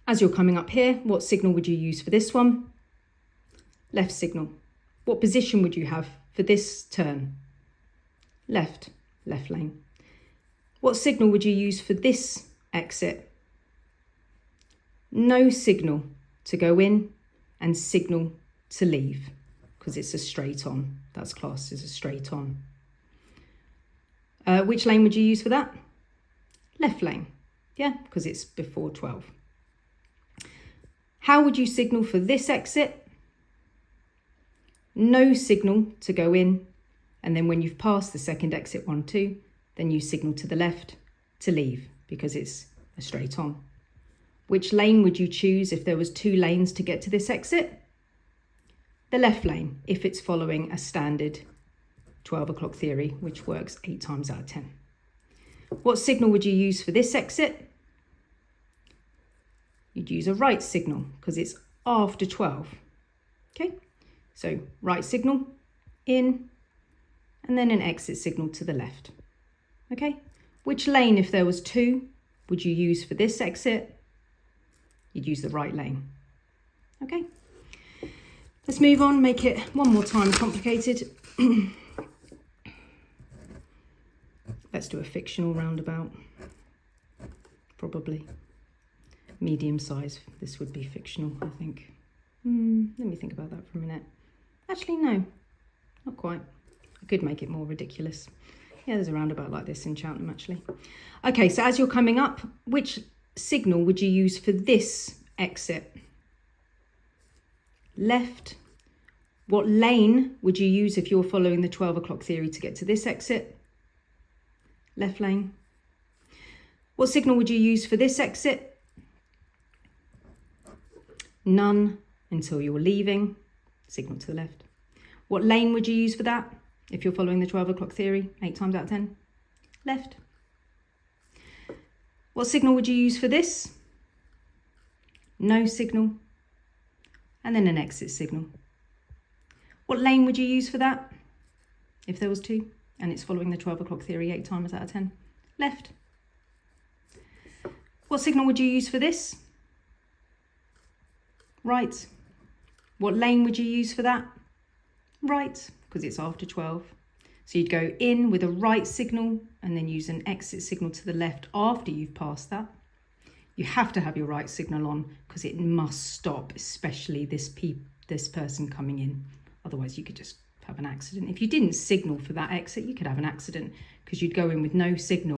As you're coming up here, what signal would you use for this one? Left signal. What position would you have for this turn? Left lane. What signal would you use for this exit? No signal to go in and signal to leave, because it's a straight on. That's classed as a straight on. Which lane would you use for that? Left lane, yeah, because it's before 12. How would you signal for this exit? No signal to go in, and then when you've passed the second exit 1, 2, then you signal to the left to leave, because it's a straight on. Which lane would you choose if there was 2 lanes to get to this exit? The left lane, if it's following a standard 12 o'clock theory, which works 8 times out of 10. What signal would you use for this exit? You'd use a right signal, because it's after 12. Okay, so right signal, in, and then an exit signal to the left. Okay, which lane, if there was 2, would you use for this exit? You'd use the right lane. Okay, let's move on, make it one more time complicated. Let's do a fictional roundabout. Probably medium size. This would be fictional, I think. Let me think about that for a minute. Actually, no, not quite. I could make it more ridiculous. Yeah, there's a roundabout like this in Cheltenham, actually. Okay, so as you're coming up, which signal would you use for this exit? Left. What lane would you use if you're following the 12 o'clock theory to get to this exit? Left lane. What signal would you use for this exit? None until you're leaving. Signal to the left. What lane would you use for that if you're following the 12 o'clock theory 8 times out of 10? Left. What signal would you use for this? No signal. And then an exit signal. What lane would you use for that if there was 2 and it's following the 12 o'clock theory 8 times out of 10? Left. What signal would you use for this? Right. What lane would you use for that? Right, because it's after 12. So you'd go in with a right signal and then use an exit signal to the left after you've passed that. You have to have your right signal on because it must stop, especially this person coming in. Otherwise you could just have an accident. If you didn't signal for that exit, you could have an accident because you'd go in with no signal